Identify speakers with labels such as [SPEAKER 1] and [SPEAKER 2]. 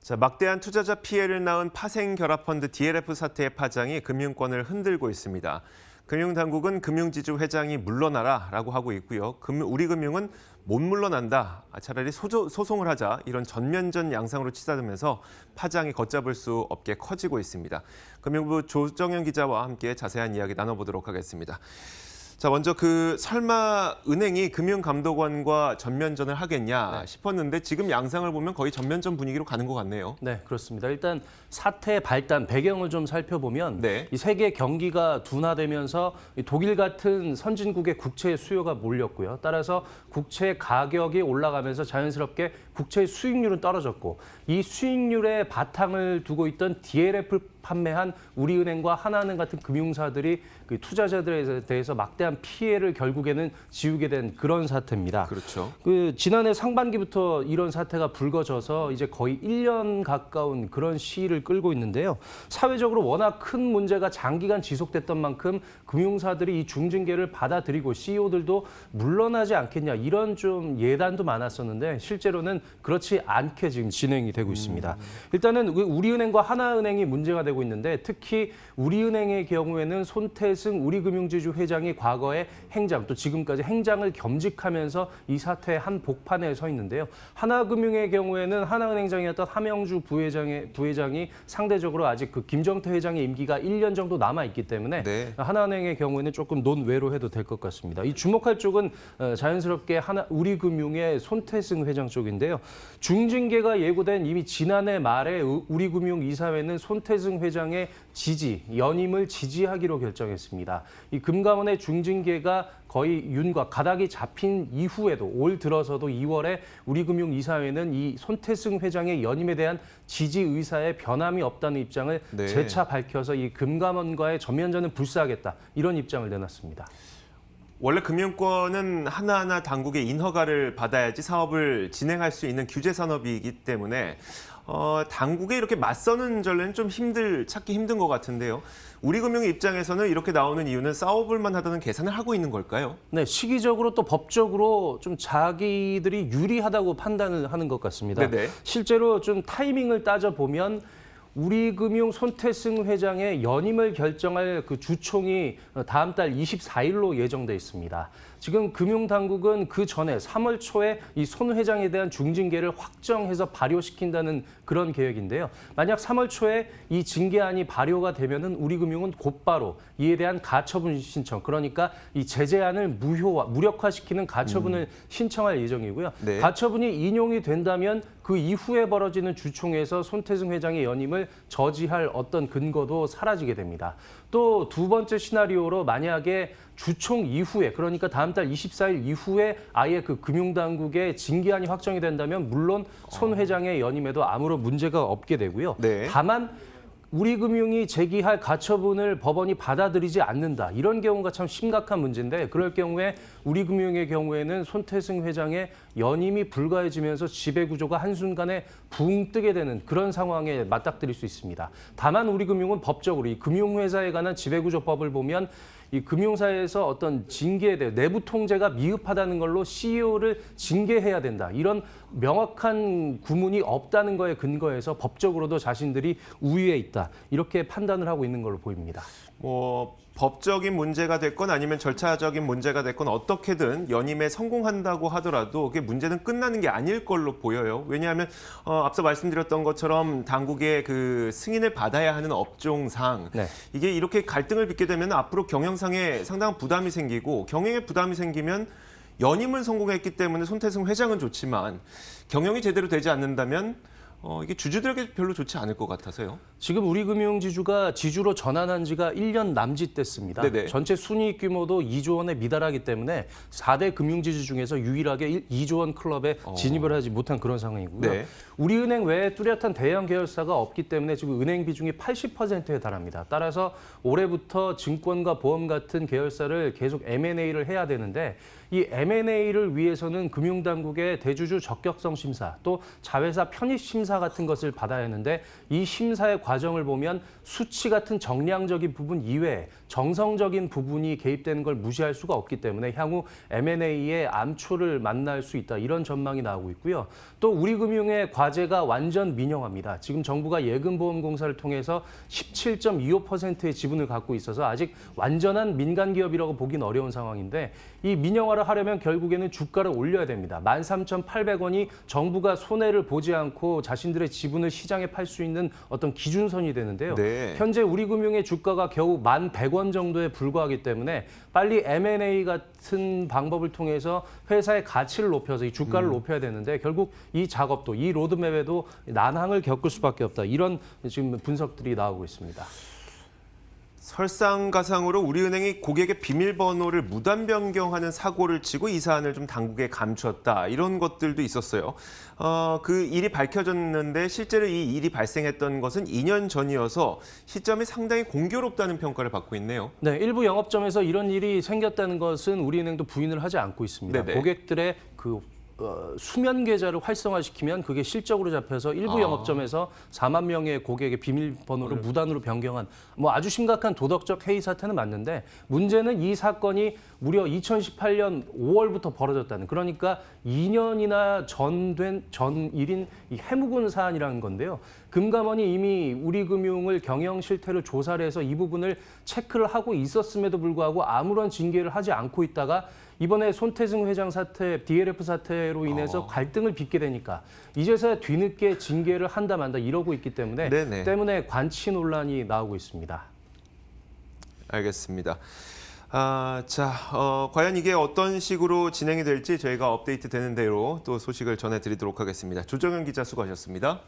[SPEAKER 1] 자, 막대한 투자자 피해를 낳은 파생결합펀드 DLF 사태의 파장이 금융권을 흔들고 있습니다. 금융당국은 금융지주 회장이 물러나라라고 하고 있고요. 우리금융은 못 물러난다. 차라리 소송을 하자. 이런 전면전 양상으로 치닫으면서 파장이 걷잡을 수 없게 커지고 있습니다. 금융부 조정현 기자와 함께 자세한 이야기 나눠보도록 하겠습니다. 자, 먼저 설마 은행이 금융감독원과 전면전을 하겠냐 싶었는데 지금 양상을 보면 거의 전면전 분위기로 가는 것 같네요.
[SPEAKER 2] 네, 그렇습니다. 일단 사태 발단 배경을 좀 살펴보면
[SPEAKER 1] 네.
[SPEAKER 2] 이 세계 경기가 둔화되면서 독일 같은 선진국의 국채 수요가 몰렸고요. 따라서 국채 가격이 올라가면서 자연스럽게 국채 수익률은 떨어졌고 이 수익률의 바탕을 두고 있던 DLF 판매한 우리은행과 하나은행 같은 금융사들이 그 투자자들에 대해서 막대한 피해를 결국에는 지우게 된 그런 사태입니다.
[SPEAKER 1] 그렇죠.
[SPEAKER 2] 지난해 상반기부터 이런 사태가 불거져서 이제 거의 1년 가까운 그런 시일을 끌고 있는데요. 사회적으로 워낙 큰 문제가 장기간 지속됐던 만큼 금융사들이 이 중징계를 받아들이고 CEO들도 물러나지 않겠냐 이런 좀 예단도 많았었는데 실제로는 그렇지 않게 지금 진행이 되고 있습니다. 일단은 우리은행과 하나은행이 문제가 되고 있는데 특히 우리은행의 경우에는 손태승 우리금융지주 회장이 과거에 행장 또 지금까지 행장을 겸직하면서 이 사태의 한 복판에 서 있는데요. 하나금융의 경우에는 하나은행장이었던 함영주 부회장이 상대적으로 아직 그 김정태 회장의 임기가 1년 정도 남아 있기 때문에
[SPEAKER 1] 네.
[SPEAKER 2] 하나은행의 경우에는 조금 논외로 해도 될 것 같습니다. 이 주목할 쪽은 자연스럽게 우리금융의 손태승 회장 쪽인데요. 중징계가 예고된 이미 지난해 말에 우리금융 이사회는 손태승 회장의 연임을 지지하기로 결정했습니다. 이 금감원의 중징계가 거의 윤곽, 가닥이 잡힌 이후에도 올 들어서도 2월에 우리금융 이사회는 이 손태승 회장의 연임에 대한 지지 의사에 변함이 없다는 입장을
[SPEAKER 1] 네.
[SPEAKER 2] 재차 밝혀서 이 금감원과의 전면전은 불사하겠다 이런 입장을 내놨습니다.
[SPEAKER 1] 원래 금융권은 하나하나 당국의 인허가를 받아야지 사업을 진행할 수 있는 규제 산업이기 때문에 당국에 이렇게 맞서는 전례는 좀 찾기 힘든 것 같은데요. 우리금융 입장에서는 이렇게 나오는 이유는 싸워볼 만하다는 계산을 하고 있는 걸까요?
[SPEAKER 2] 네, 시기적으로 또 법적으로 좀 자기들이 유리하다고 판단을 하는 것 같습니다.
[SPEAKER 1] 네네.
[SPEAKER 2] 실제로 좀 타이밍을 따져보면 우리금융 손태승 회장의 연임을 결정할 그 주총이 다음 달 24일로 예정돼 있습니다. 지금 금융당국은 그 전에 3월 초에 이 손 회장에 대한 중징계를 확정해서 발효시킨다는 그런 계획인데요. 만약 3월 초에 이 징계안이 발효가 되면은 우리금융은 곧바로 이에 대한 가처분 신청, 그러니까 이 제재안을 무력화시키는 가처분을 신청할 예정이고요.
[SPEAKER 1] 네.
[SPEAKER 2] 가처분이 인용이 된다면 그 이후에 벌어지는 주총에서 손태승 회장의 연임을 저지할 어떤 근거도 사라지게 됩니다. 또 두 번째 시나리오로 만약에 주총 이후에, 그러니까 다음 달 24일 이후에 아예 그 금융당국의 징계안이 확정이 된다면 물론 손 회장의 연임에도 아무런 문제가 없게 되고요.
[SPEAKER 1] 네.
[SPEAKER 2] 다만 우리금융이 제기할 가처분을 법원이 받아들이지 않는다. 이런 경우가 참 심각한 문제인데 그럴 경우에 우리금융의 경우에는 손태승 회장의 연임이 불가해지면서 지배구조가 한순간에 붕 뜨게 되는 그런 상황에 맞닥뜨릴 수 있습니다. 다만 우리금융은 법적으로 이 금융회사에 관한 지배구조법을 보면 이 금융사에서 어떤 징계에 대해 내부 통제가 미흡하다는 걸로 CEO를 징계해야 된다. 이런 명확한 구문이 없다는 거에 근거해서 법적으로도 자신들이 우위에 있다. 이렇게 판단을 하고 있는 걸로 보입니다.
[SPEAKER 1] 법적인 문제가 됐건 아니면 절차적인 문제가 됐건 어떻게든 연임에 성공한다고 하더라도 그게 문제는 끝나는 게 아닐 걸로 보여요. 왜냐하면 앞서 말씀드렸던 것처럼 당국의 그 승인을 받아야 하는 업종상
[SPEAKER 2] 네.
[SPEAKER 1] 이게 이렇게 갈등을 빚게 되면 앞으로 경영상에 상당한 부담이 생기고 경영에 부담이 생기면 연임을 성공했기 때문에 손태승 회장은 좋지만 경영이 제대로 되지 않는다면 이게 주주들에게 별로 좋지 않을 것 같아서요.
[SPEAKER 2] 지금 우리금융지주가 지주로 전환한 지가 1년 남짓 됐습니다.
[SPEAKER 1] 네네.
[SPEAKER 2] 전체 순이익 규모도 2조 원에 미달하기 때문에 4대 금융지주 중에서 유일하게 2조 원 클럽에 진입을 하지 못한 그런 상황이고요.
[SPEAKER 1] 네.
[SPEAKER 2] 우리은행 외에 뚜렷한 대형 계열사가 없기 때문에 지금 은행 비중이 80%에 달합니다. 따라서 올해부터 증권과 보험 같은 계열사를 계속 M&A를 해야 되는데 이 M&A를 위해서는 금융당국의 대주주 적격성 심사 또 자회사 편입 심사 심사 같은 것을 받아야 하는데 이 심사의 과정을 보면 수치 같은 정량적인 부분 이외에 정성적인 부분이 개입되는 걸 무시할 수가 없기 때문에 향후 M&A의 암초를 만날 수 있다. 이런 전망이 나오고 있고요. 또 우리금융의 과제가 완전 민영화입니다. 지금 정부가 예금보험공사를 통해서 17.25%의 지분을 갖고 있어서 아직 완전한 민간 기업이라고 보긴 어려운 상황인데 이 민영화를 하려면 결국에는 주가를 올려야 됩니다. 13,800원이 정부가 손해를 보지 않고 자신들의 지분을 시장에 팔 수 있는 어떤 기준선이 되는데요.
[SPEAKER 1] 네.
[SPEAKER 2] 현재 우리금융의 주가가 겨우 1,100원 정도에 불과하기 때문에 빨리 M&A 같은 방법을 통해서 회사의 가치를 높여서 이 주가를 높여야 되는데 결국 이 작업도 이 로드맵에도 난항을 겪을 수밖에 없다. 이런 지금 분석들이 나오고 있습니다.
[SPEAKER 1] 설상가상으로 우리은행이 고객의 비밀번호를 무단 변경하는 사고를 치고 이 사안을 좀 당국에 감췄다. 이런 것들도 있었어요. 그 일이 밝혀졌는데 실제로 이 일이 발생했던 것은 2년 전이어서 시점이 상당히 공교롭다는 평가를 받고 있네요.
[SPEAKER 2] 네, 일부 영업점에서 이런 일이 생겼다는 것은 우리은행도 부인을 하지 않고 있습니다.
[SPEAKER 1] 네네.
[SPEAKER 2] 고객들의 수면 계좌를 활성화시키면 그게 실적으로 잡혀서 일부 영업점에서 4만 명의 고객의 비밀번호를 무단으로 변경한 아주 심각한 도덕적 해이 사태는 맞는데 문제는 이 사건이 무려 2018년 5월부터 벌어졌다는 그러니까 2년이나 전 일인 이 해묵은 사안이라는 건데요. 금감원이 이미 우리금융을 경영 실태를 조사를 해서 이 부분을 체크를 하고 있었음에도 불구하고 아무런 징계를 하지 않고 있다가 이번에 손태승 회장 사태, DLF 사태로 인해서 갈등을 빚게 되니까 이제서야 뒤늦게 징계를 한다 만다 이러고 있기 때문에 관치 논란이 나오고 있습니다.
[SPEAKER 1] 알겠습니다. 과연 이게 어떤 식으로 진행이 될지 저희가 업데이트 되는 대로 또 소식을 전해드리도록 하겠습니다. 조정현 기자 수고하셨습니다.